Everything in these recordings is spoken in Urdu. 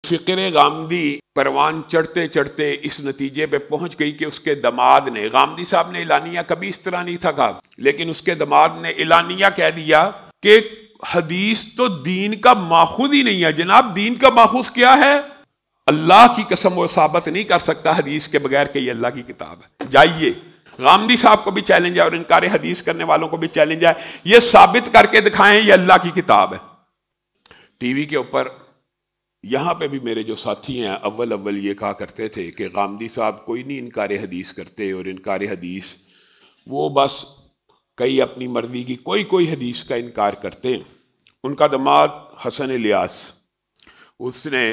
فکر غامدی پروان چڑھتے چڑھتے اس نتیجے پہ پہنچ گئی کہ اس کے دماد نے، غامدی صاحب نے اعلانیہ کبھی اس طرح نہیں تھا کہا، لیکن اس کے دماد نے اعلانیہ کہہ دیا کہ حدیث تو دین کا ماخوذ ہی نہیں ہے۔ جناب دین کا ماخوذ کیا ہے؟ اللہ کی قسم وہ ثابت نہیں کر سکتا حدیث کے بغیر کہ یہ اللہ کی کتاب ہے۔ جائیے، غامدی صاحب کو بھی چیلنج ہے اور انکار حدیث کرنے والوں کو بھی چیلنج ہے، یہ ثابت کر کے دکھائیں یہ اللہ کی کتاب ہے۔ ٹی وی کے اوپر یہاں پہ بھی میرے جو ساتھی ہیں اول یہ کہا کرتے تھے کہ غامدی صاحب کوئی نہیں انکار حدیث کرتے، اور انکار حدیث وہ بس کئی اپنی مرضی کی کوئی حدیث کا انکار کرتے ہیں۔ ان کا دماد حسن الیاس، اس نے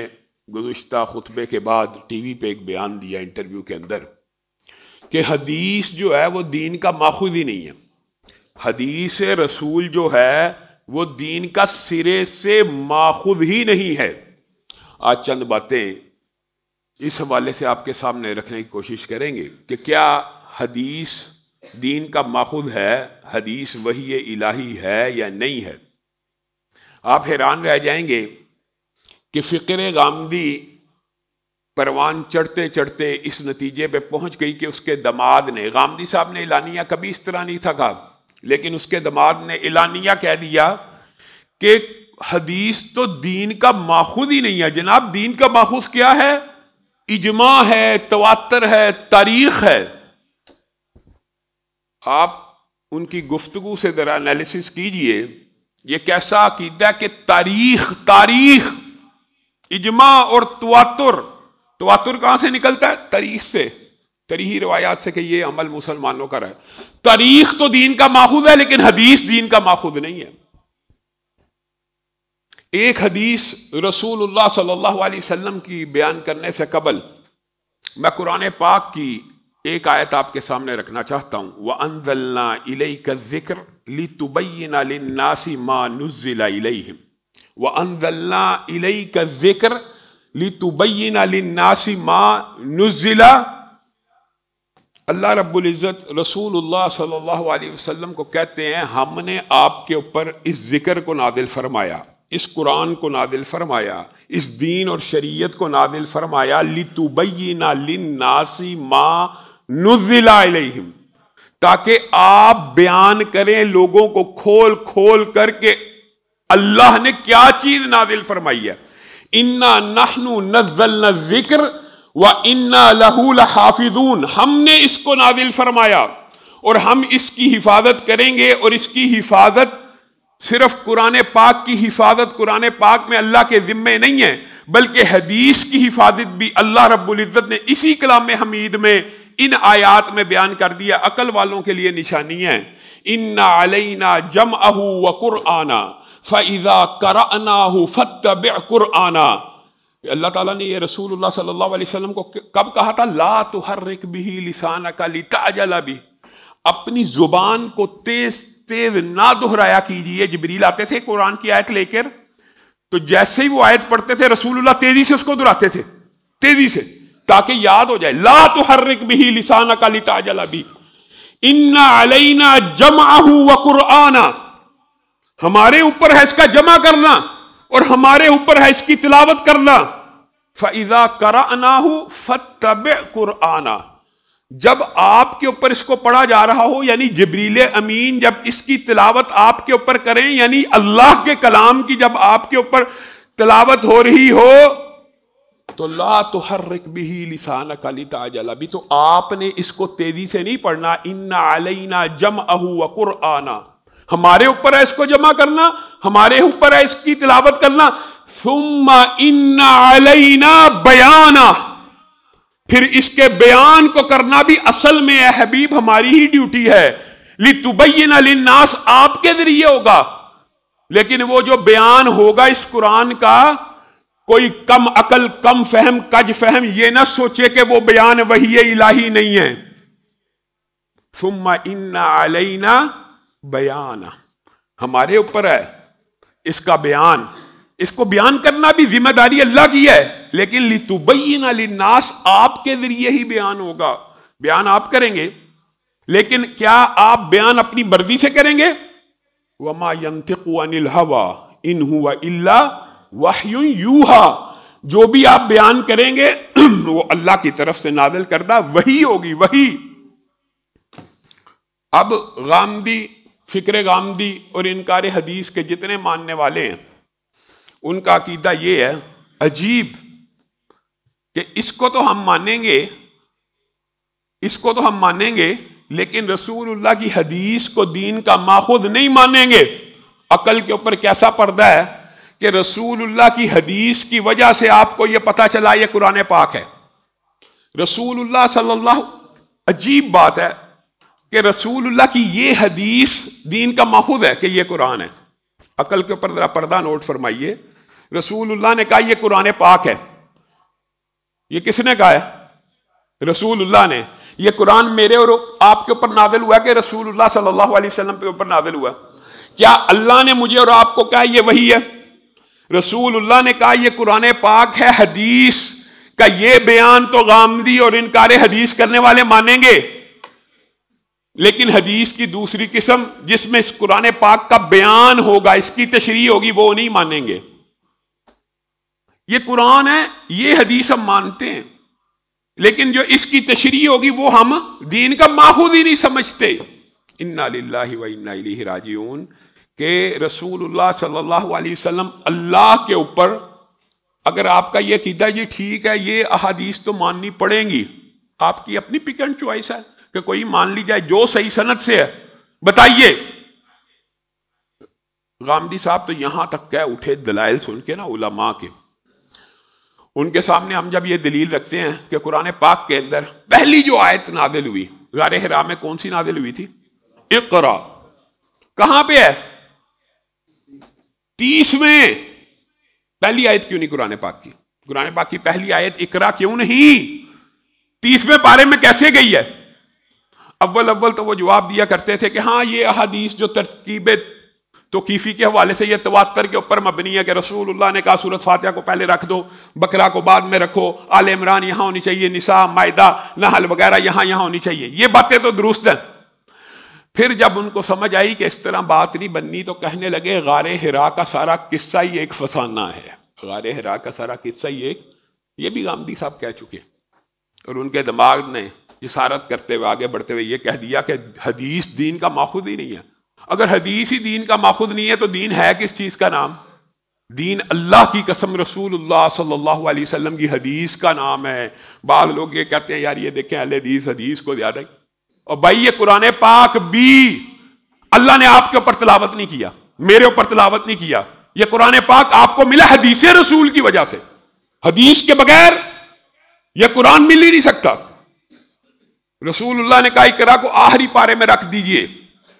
گزشتہ خطبے کے بعد ٹی وی پہ ایک بیان دیا انٹرویو کے اندر کہ حدیث جو ہے وہ دین کا ماخوذ ہی نہیں ہے، حدیث رسول جو ہے وہ دین کا سرے سے ماخوذ ہی نہیں ہے۔ آج چند باتیں اس حوالے سے آپ کے سامنے رکھنے کی کوشش کریں گے کہ کیا حدیث دین کا ماخوذ ہے، حدیث وحی الہی ہے یا نہیں ہے۔ آپ حیران رہ جائیں گے کہ فکر غامدی پروان چڑھتے چڑھتے اس نتیجے پہ پہنچ گئی کہ اس کے دماد نے، غامدی صاحب نے اعلانیہ کبھی اس طرح نہیں تھا کہا، لیکن اس کے دماد نے اعلانیہ کہہ دیا کہ حدیث تو دین کا ماخوذ ہی نہیں ہے۔ جناب دین کا ماخوذ کیا ہے؟ اجماع ہے، تواتر ہے، تاریخ ہے۔ آپ ان کی گفتگو سے ذرا انالیسس کیجئے، یہ کیسا عقیدہ کہ تاریخ اجماع اور تواتر کہاں سے نکلتا ہے؟ تاریخ سے، تاریخی روایات سے کہ یہ عمل مسلمانوں کا رہا ہے۔ تاریخ تو دین کا ماخوذ ہے لیکن حدیث دین کا ماخوذ نہیں ہے۔ ایک حدیث رسول اللہ صلی اللہ علیہ وسلم کی بیان کرنے سے قبل میں قرآن پاک کی ایک آیت آپ کے سامنے رکھنا چاہتا ہوں۔ وَأَنزَلْنَا إِلَيْكَ الذِّكْرَ لِتُبَيِّنَ لِلنَّاسِ مَا نُزِّلَ إِلَيْهِمْ وَأَنزَلْنَا إِلَيْكَ الذِّكْرَ لِتُبَيِّنَ لِلنَّاسِ مَا نُزِّلَ۔ اللہ رب العزت رسول اللہ صلی اللہ علیہ وسلم کو کہتے ہیں ہم نے آپ کے اوپر اس ذکر کو نازل فرمایا، اس قرآن کو نازل فرمایا، اس دین اور شریعت کو نازل فرمایا لِتُبَيِّنَ لِلنَّاسِ مَا نُزِّلَ إِلَيْهِمْ، تاکہ آپ بیان کریں لوگوں کو کھول کر کے اللہ نے کیا چیز نازل فرمائی ہے۔ اِنَّا نَحْنُ نَزَّلْنَا الذِّكْرَ وَإِنَّا لَهُ لَحَافِظُونَ، ہم نے اس کو نازل فرمایا اور ہم اس کی حفاظت کریں گے، اور اس کی حفاظت صرف قرآن پاک کی حفاظت قرآن پاک میں اللہ کے ذمے نہیں ہے، بلکہ حدیث کی حفاظت بھی اللہ رب العزت نے اسی کلام حمید میں ان آیات میں بیان کر دیا۔ عقل والوں کے لیے نشانی ہے إِنَّ عَلَيْنَا جَمْعَهُ وَقُرْآنًا فَإِذَا قَرَأْنَاهُ فَاتَّبِعْ قُرْآنًا۔ اللہ تعالیٰ نے یہ رسول اللہ صلی اللہ علیہ وسلم کو کب کہا تھا؟ لا تحرک بہ لسانک لتعجل بہ، اپنی زبان کو تیز نہ دہرایا کیجئے۔ جبریل آتے تھے قرآن کی آیت لے کر، تو جیسے ہی وہ آیت پڑھتے تھے رسول اللہ تیزی سے اس کو دہراتے تھے، تیزی سے، تاکہ یاد ہو جائے۔ لا تحرک بہ لسانک لتعجل بہ ان علینا جمعہ وقرآنہ، ہمارے اوپر ہے اس کا جمع کرنا اور ہمارے اوپر ہے اس کی تلاوت کرنا۔ فَإِذَا قَرَأْنَاهُ فَاتَّبِعْ قُرْآنًا، جب آپ کے اوپر اس کو پڑھا جا رہا ہو، یعنی جبریل امین جب اس کی تلاوت آپ کے اوپر کریں، یعنی اللہ کے کلام کی جب آپ کے اوپر تلاوت ہو رہی ہو، تو لا تحرک بہ لسانک لتعجل بہ، تو آپ نے اس کو تیزی سے نہیں پڑھنا۔ ان علینا جمعہ وقرآنہ، ہمارے اوپر ہے اس کو جمع کرنا، ہمارے اوپر ہے اس کی تلاوت کرنا۔ ثم ان علینا بیانہ، پھر اس کے بیان کو کرنا بھی اصل میں اے حبیب ہماری ہی ڈیوٹی ہے۔ لِتُبَيِّنَ لِلنَّاسِ، آپ کے ذریعے ہوگا، لیکن وہ جو بیان ہوگا اس قرآن کا، کوئی کم عقل، کم فہم، کج فہم یہ نہ سوچے کہ وہ بیان وحی الہی نہیں ہے۔ ثم ان علینا بیانہ، ہمارے اوپر ہے اس کا بیان، اس کو بیان کرنا بھی ذمہ داری اللہ کی ہے، لیکن لِتُبَيِّنَ لِلنَّاسِ، آپ کے ذریعے ہی بیان ہوگا، بیان آپ کریں گے، لیکن کیا آپ بیان اپنی مرضی سے کریں گے؟ وَمَا يَنْتِقُ عَنِ الْهَوَىٰ إِنْ هُوَ إِلَّا وَحْيٌ يُوحَىٰ، جو بھی آپ بیان کریں گے وہ اللہ کی طرف سے نازل کردہ وحی ہوگی، وحی۔ اب غامدی، فکر غامدی اور انکار حدیث کے جتنے ماننے والے ہیں ان کا عقیدہ یہ ہے عجیب کہ اس کو تو ہم مانیں گے لیکن رسول اللہ کی حدیث کو دین کا ماخوذ نہیں مانیں گے۔ عقل کے اوپر کیسا پردہ ہے کہ رسول اللہ کی حدیث کی وجہ سے آپ کو یہ پتا چلا یہ قرآن پاک ہے۔ رسول اللہ صلی اللہ، عجیب بات ہے کہ رسول اللہ کی یہ حدیث دین کا ماخوذ ہے کہ یہ قرآن ہے۔ عقل کے اوپر ذرا پردہ نوٹ فرمائیے۔ رسول اللہ نے کہا یہ قرآن پاک ہے۔ یہ کس نے کہا ہے؟ رسول اللہ نے۔ یہ قرآن میرے اور آپ کے اوپر نازل ہوا کہ رسول اللہ صلی اللہ علیہ وسلم کے اوپر نازل ہوا؟ کیا اللہ نے مجھے اور آپ کو کہا یہ وحی ہے؟ رسول اللہ نے کہا یہ قرآن پاک ہے۔ حدیث کا یہ بیان تو غامدی اور انکار حدیث کرنے والے مانیں گے، لیکن حدیث کی دوسری قسم جس میں اس قرآن پاک کا بیان ہوگا، اس کی تشریح ہوگی، وہ نہیں مانیں گے۔ یہ قرآن ہے، یہ حدیث ہم مانتے ہیں، لیکن جو اس کی تشریح ہوگی وہ ہم دین کا ماخوذ ہی نہیں سمجھتے۔ انا للہ و انا الیہ راجعون کہ رسول اللہ صلی اللہ علیہ وسلم اللہ کے اوپر، اگر آپ کا یہ عقیدہ یہ ٹھیک ہے، یہ احادیث تو ماننی پڑیں گی، آپ کی اپنی پک اینڈ چوائس ہے کہ کوئی مان لی جائے جو صحیح سند سے ہے، بتائیے۔ غامدی صاحب تو یہاں تک کہہ اٹھے دلائل سن کے نا علماء کے، ان کے سامنے ہم جب یہ دلیل رکھتے ہیں کہ قرآن پاک کے اندر پہلی جو آیت نازل ہوئی غار حرا میں کون سی نازل ہوئی تھی؟ اقرا۔ کہاں پہ ہے؟ 30ویں۔ پہلی آیت کیوں نہیں قرآن پاک کی؟ قرآن پاک کی پہلی آیت اقرا کیوں نہیں؟ 30ویں پارے میں کیسے گئی ہے؟ اول تو وہ جواب دیا کرتے تھے کہ ہاں یہ احادیث جو ترکیب توقیفی کے حوالے سے یہ تواتر کے اوپر مبنی ہے کہ رسول اللہ نے کہا سورۃ فاتحہ کو پہلے رکھ دو، بقرہ کو بعد میں رکھو، آل عمران یہاں ہونی چاہیے، نساء، مائدہ، نحل وغیرہ یہاں ہونی چاہیے، یہ باتیں تو درست ہیں۔ پھر جب ان کو سمجھ آئی کہ اس طرح بات نہیں بننی تو کہنے لگے غار حرا کا سارا قصہ ہی ایک فسانہ ہے۔ غار حرا کا سارا قصہ ہی ایک، یہ بھی غامدی صاحب کہہ چکے، اور ان کے دماغ نے جسارت کرتے ہوئے آگے بڑھتے ہوئے یہ کہہ دیا کہ حدیث دین کا ماخوذ ہی نہیں ہے۔ اگر حدیث ہی دین کا ماخوذ نہیں ہے تو دین ہے کس چیز کا نام؟ دین اللہ کی قسم رسول اللہ صلی اللہ علیہ وسلم کی حدیث کا نام ہے۔ بعض لوگ یہ کہتے ہیں یار یہ دیکھیں اہل حدیث حدیث کو زیادہ ہی، اور بھائی یہ قرآن پاک بھی اللہ نے آپ کے اوپر تلاوت نہیں کیا، میرے اوپر تلاوت نہیں کیا، یہ قرآن پاک آپ کو ملا حدیث رسول کی وجہ سے۔ حدیث کے بغیر یہ قرآن مل ہی نہیں سکتا۔ رسول اللہ نے کہا اقرا کو آخری پارے میں رکھ دیجئے،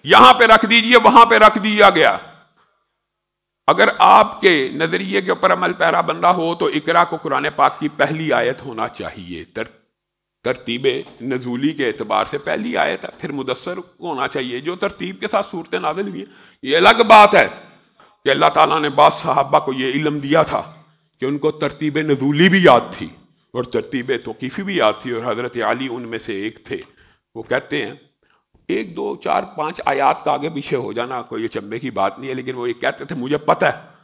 یہاں پہ رکھ دیجئے، وہاں پہ رکھ دیا گیا۔ اگر آپ کے نظریے کے اوپر عمل پیرا بندہ ہو تو اقرا کو قرآن پاک کی پہلی آیت ہونا چاہیے، ترتیب نزولی کے اعتبار سے پہلی آیت ہے، پھر مدثر ہونا چاہیے جو ترتیب کے ساتھ صورتیں نازل ہوئی ہیں۔ یہ الگ بات ہے کہ اللہ تعالیٰ نے بعض صحابہ کو یہ علم دیا تھا کہ ان کو ترتیب نزولی بھی یاد تھی اور ترتیب توقیفی بھی یاد تھی، اور حضرت علی ان میں سے ایک تھے۔ وہ کہتے ہیں 1 2 4 5 آیات کا آگے پیچھے ہو جانا کوئی یہ چمبے کی بات نہیں ہے، لیکن وہ یہ کہتے تھے مجھے پتہ ہے،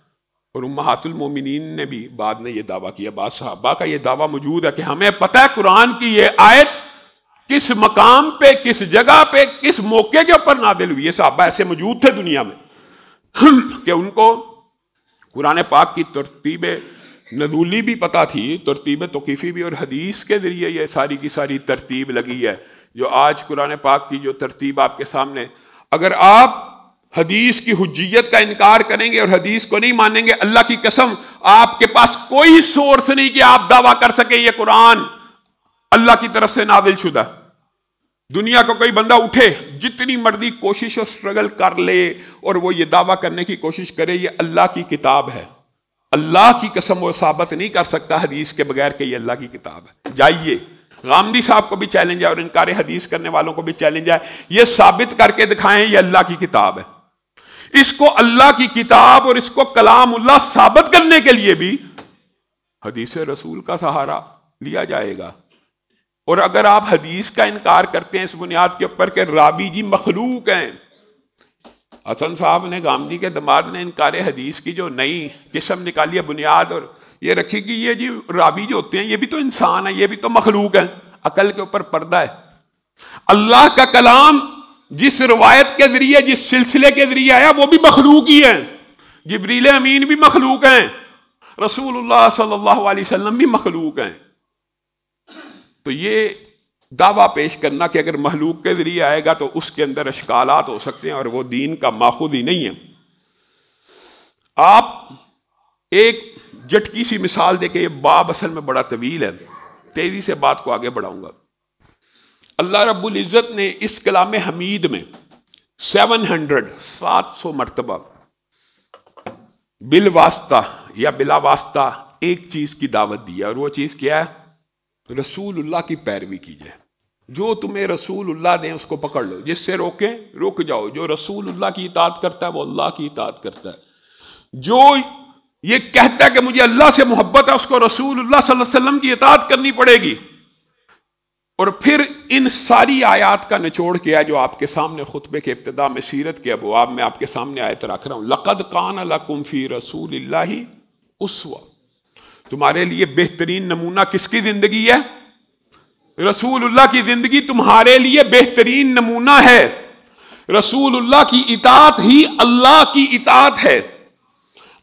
اور امہات المومنین نے بھی بعد میں یہ دعویٰ کیا، بعض صحابہ کا یہ دعویٰ موجود ہے کہ ہمیں پتہ ہے قرآن کی یہ آیت کس مقام پہ، کس جگہ پہ، کس موقع کے اوپر نازل ہوئی۔ یہ صحابہ ایسے موجود تھے دنیا میں کہ ان کو قرآن پاک کی ترتیب نزولی بھی پتہ تھی، ترتیب توقیفی بھی، اور حدیث کے ذریعے یہ ساری کی ساری ترتیب لگی ہے جو آج قرآن پاک کی جو ترتیب آپ کے سامنے۔ اگر آپ حدیث کی حجیت کا انکار کریں گے اور حدیث کو نہیں مانیں گے، اللہ کی قسم آپ کے پاس کوئی سورس نہیں کہ آپ دعویٰ کر سکیں یہ قرآن اللہ کی طرف سے نازل شدہ۔ دنیا کا کوئی بندہ اٹھے جتنی مرضی کوشش اور سٹرگل کر لے اور وہ یہ دعویٰ کرنے کی کوشش کرے یہ اللہ کی کتاب ہے، اللہ کی قسم وہ ثابت نہیں کر سکتا حدیث کے بغیر کہ یہ اللہ کی کتاب ہے۔ جائیے غامدی صاحب کو بھی چیلنج ہے اور انکار حدیث کرنے والوں کو بھی چیلنج ہے، یہ ثابت کر کے دکھائیں یہ اللہ کی کتاب ہے۔ اس کو اللہ کی کتاب اور اس کو کلام اللہ ثابت کرنے کے لیے بھی حدیث رسول کا سہارا لیا جائے گا۔ اور اگر آپ حدیث کا انکار کرتے ہیں اس بنیاد کے اوپر کہ راوی جی مخلوق ہیں، حسن صاحب نے غامدی کے دماغ نے انکار حدیث کی جو نئی قسم نکالی ہے بنیاد، اور یہ رکھی کہ یہ جی راوی جو ہوتے ہیں یہ بھی تو انسان ہے، یہ بھی تو مخلوق ہے، عقل کے اوپر پردہ ہے۔ اللہ کا کلام جس روایت کے ذریعے، جس سلسلے کے ذریعے آیا وہ بھی مخلوق ہی ہے، جبریل امین بھی مخلوق ہیں، رسول اللہ صلی اللہ علیہ وسلم بھی مخلوق ہیں۔ تو یہ دعویٰ پیش کرنا کہ اگر مخلوق کے ذریعے آئے گا تو اس کے اندر اشکالات ہو سکتے ہیں اور وہ دین کا ماخوذ ہی نہیں ہے۔ آپ ایک جھٹکی سی مثال دے کے، یہ باب اصل میں بڑا طویل ہے، تیزی سے بات کو آگے بڑھاؤں گا۔ اللہ رب العزت نے اس کلام حمید میں 700 مرتبہ بالواسطہ یا بلا واسطہ ایک چیز کی دعوت دی ہے، اور وہ چیز کیا ہے؟ رسول اللہ کی پیروی کیجئے۔ جو تمہیں رسول اللہ دیں اس کو پکڑ لو، جس سے روکیں رک جاؤ۔ جو رسول اللہ کی اطاعت کرتا ہے وہ اللہ کی اطاعت کرتا ہے۔ جو یہ کہتا ہے کہ مجھے اللہ سے محبت ہے، اس کو رسول اللہ صلی اللہ علیہ وسلم کی اطاعت کرنی پڑے گی۔ اور پھر ان ساری آیات کا نچوڑ کیا ہے جو آپ کے سامنے خطبے کے ابتدا میں سیرت کے ابواب میں آپ کے سامنے آیت رکھ رہا ہوں۔ لَقَدْ كَانَ لَكُمْ فِي رَسُولِ اللَّهِ أُسْوَةٌ، تمہارے لیے بہترین نمونہ کس کی زندگی ہے؟ رسول اللہ کی زندگی تمہارے لیے بہترین نمونہ ہے۔ رسول اللہ کی اطاعت ہی اللہ کی اطاعت ہے۔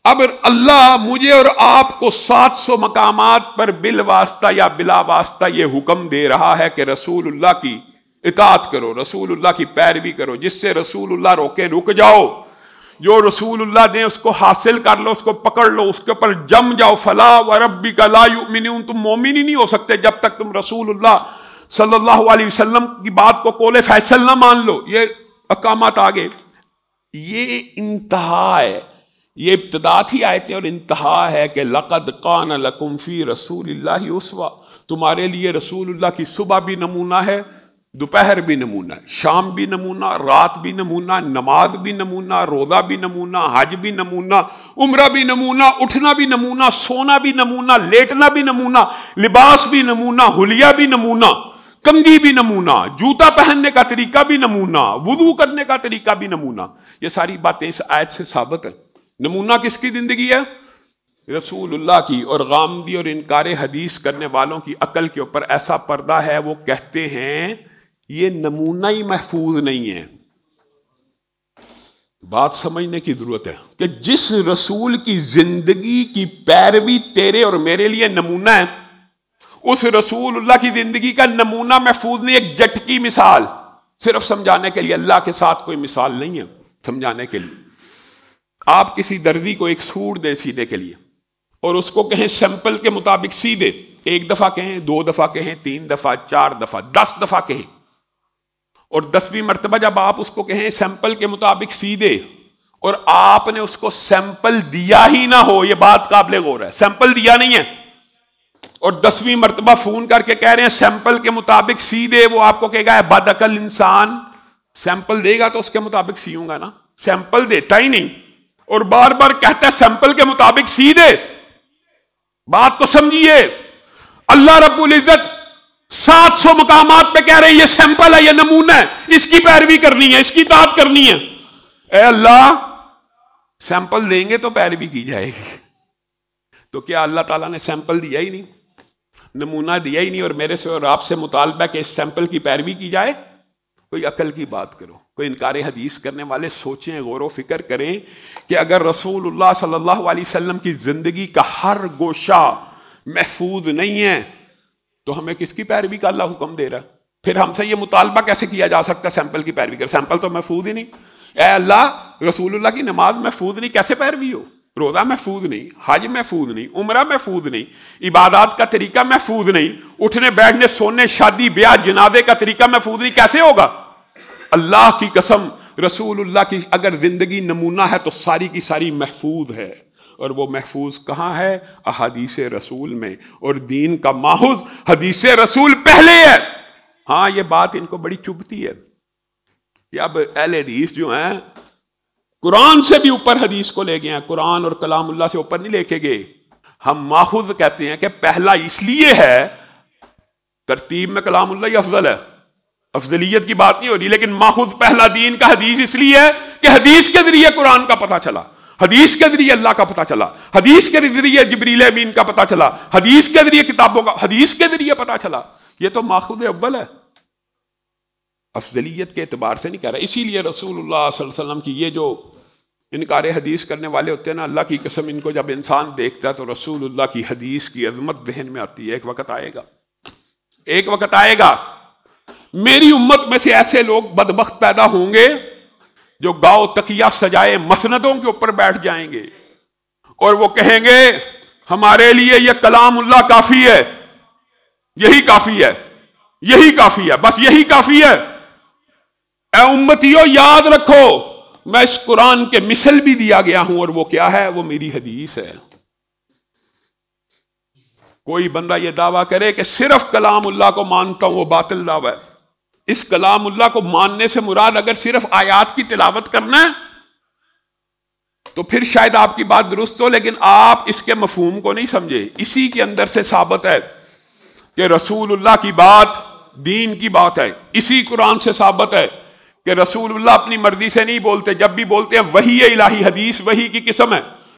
اب اللہ مجھے اور آپ کو 700 مقامات پر بالواسطہ یا بلا واسطہ یہ حکم دے رہا ہے کہ رسول اللہ کی اطاعت کرو، رسول اللہ کی پیروی کرو، جس سے رسول اللہ روکے رک جاؤ، جو رسول اللہ دیں اس کو حاصل کر لو، اس کو پکڑ لو، اس کے اوپر جم جاؤ۔ فلا وربک لا یؤمنون، تم مومن ہی نہیں ہو سکتے جب تک تم رسول اللہ صلی اللہ علیہ وسلم کی بات کو قول فیصل نہ مان لو۔ یہ احکامات آگے، یہ انتہا ہے، یہ ابتدا تھی آیتیں اور انتہا ہے کہ لَقَدْ كَانَ لَكُمْ فِي رَسُولِ اللَّهِ أُسْوَةٌ، تمہارے لیے رسول اللہ کی صبح بھی نمونہ ہے، دوپہر بھی نمونہ ہے، شام بھی نمونہ، رات بھی نمونہ، نماز بھی نمونہ، روزہ بھی نمونہ، حج بھی نمونہ، عمرہ بھی نمونہ، اٹھنا بھی نمونہ، سونا بھی نمونہ، لیٹنا بھی نمونہ، لباس بھی نمونہ، حلیہ بھی نمونہ، کنگھی بھی نمونہ، جوتا پہننے کا طریقہ بھی نمونہ، وضو کرنے کا طریقہ بھی نمونہ۔ یہ ساری باتیں اس آیت سے ثابت ہیں۔ نمونہ کس کی زندگی ہے؟ رسول اللہ کی۔ اور غامدی اور انکار حدیث کرنے والوں کی عقل کے اوپر ایسا پردہ ہے، وہ کہتے ہیں یہ نمونہ ہی محفوظ نہیں ہے۔ بات سمجھنے کی ضرورت ہے کہ جس رسول کی زندگی کی پیروی تیرے اور میرے لیے نمونہ ہے، اس رسول اللہ کی زندگی کا نمونہ محفوظ نہیں۔ ایک جھٹکی مثال صرف سمجھانے کے لیے، اللہ کے ساتھ کوئی مثال نہیں ہے سمجھانے کے لیے۔ آپ کسی درزی کو ایک سوٹ دیں سینے کے لیے اور اس کو کہیں سیمپل کے مطابق سی دے، ایک دفعہ کہیں، 2 دفعہ کہیں، 3 دفعہ، 4 دفعہ، 10 دفعہ کہیں، اور 10ویں مرتبہ جب آپ اس کو کہیں سیمپل کے مطابق سی دے اور آپ نے اس کو سیمپل دیا ہی نہ ہو، یہ بات قابل غور ہے، سیمپل دیا نہیں ہے، اور 10ویں مرتبہ فون کر کے کہہ رہے ہیں سیمپل کے مطابق سی دے، وہ آپ کو کہے گا بد عقل انسان، سیمپل دے گا تو اس کے مطابق سیوں گا نا، سیمپل دیتا ہی نہیں اور بار بار کہتا ہے سیمپل کے مطابق سی دے۔ بات کو سمجھیے، اللہ رب العزت 700 مقامات پہ کہہ رہے ہیں یہ سیمپل ہے، یہ نمونہ ہے، اس کی پیروی کرنی ہے، اس کی اطاعت کرنی ہے۔ اے اللہ، سیمپل دیں گے تو پیروی کی جائے گی، تو کیا اللہ تعالیٰ نے سیمپل دیا ہی نہیں، نمونہ دیا ہی نہیں، اور میرے سے اور آپ سے مطالبہ کہ اس سیمپل کی پیروی کی جائے؟ کوئی عقل کی بات کرو، کوئی انکار حدیث کرنے والے سوچیں، غور و فکر کریں کہ اگر رسول اللہ صلی اللہ علیہ وسلم کی زندگی کا ہر گوشہ محفوظ نہیں ہے تو ہمیں کس کی پیروی کا اللہ حکم دے رہا ہے؟ پھر ہم سے یہ مطالبہ کیسے کیا جا سکتا ہے سیمپل کی پیروی کر؟ سیمپل تو محفوظ ہی نہیں۔ اے اللہ، رسول اللہ کی نماز محفوظ نہیں، کیسے پیروی ہو؟ روزہ محفوظ نہیں، حج محفوظ نہیں، عمرہ محفوظ نہیں، عبادات کا طریقہ محفوظ نہیں، اٹھنے بیٹھنے سونے شادی بیاہ جنازے کا طریقہ محفوظ نہیں، کیسے ہوگا؟ اللہ کی قسم، رسول اللہ کی اگر زندگی نمونہ ہے تو ساری کی ساری محفوظ ہے، اور وہ محفوظ کہاں ہے؟ احادیث رسول میں، اور دین کا ماخذ حدیث رسول پہلے ہے۔ ہاں، یہ بات ان کو بڑی چبھتی ہے کہ اب اہل حدیث جو ہیں قرآن سے بھی اوپر حدیث کو لے گئے ہیں، قرآن اور کلام اللہ سے اوپر نہیں لے کے گئے۔ ہم ماخذ کہتے ہیں کہ پہلا اس لیے ہے، ترتیب میں کلام اللہ ہی افضل ہے، افضلیت کی بات نہیں ہو رہی، لیکن ماخذ پہلا دین کا حدیث اس لیے ہے کہ حدیث کے ذریعے قرآن کا پتہ چلا، حدیث کے ذریعے اللہ کا پتہ چلا، حدیث کے ذریعے جبریل امین کا پتہ چلا، حدیث کے ذریعے کتابوں کا، حدیث کے ذریعے پتہ چلا. یہ تو ماخوذ اول ہے، افضلیت کے اعتبار سے نہیں کہہ رہا. اسی لیے رسول اللہ صلی اللہ علیہ وسلم کی یہ جو انکار حدیث کرنے والے ہوتے ہیں نا، اللہ کی قسم ان کو جب انسان دیکھتا ہے تو رسول اللہ کی حدیث کی عظمت ذہن میں آتی ہے. ایک وقت آئے گا، ایک وقت آئے گا میری امت میں سے ایسے لوگ بدبخت پیدا ہوں گے جو گاؤ تکیہ سجائے مسندوں کے اوپر بیٹھ جائیں گے اور وہ کہیں گے ہمارے لیے یہ کلام اللہ کافی ہے، یہی کافی ہے، یہی کافی ہے، بس یہی کافی ہے. اے امتیوں یاد رکھو میں اس قرآن کے مثل بھی دیا گیا ہوں، اور وہ کیا ہے؟ وہ میری حدیث ہے. کوئی بندہ یہ دعویٰ کرے کہ صرف کلام اللہ کو مانتا ہوں، وہ باطل دعویٰ ہے. اس کلام اللہ کو ماننے سے مراد اگر صرف آیات کی تلاوت کرنا ہے تو پھر شاید آپ کی بات درست ہو، لیکن آپ اس کے مفہوم کو نہیں سمجھے. اسی کے اندر سے ثابت ہے کہ رسول اللہ کی بات دین کی بات ہے. اسی قرآن سے ثابت ہے کہ رسول اللہ اپنی مرضی سے نہیں بولتے، جب بھی بولتے ہیں وحی الہی، حدیث وحی کی قسم ہے.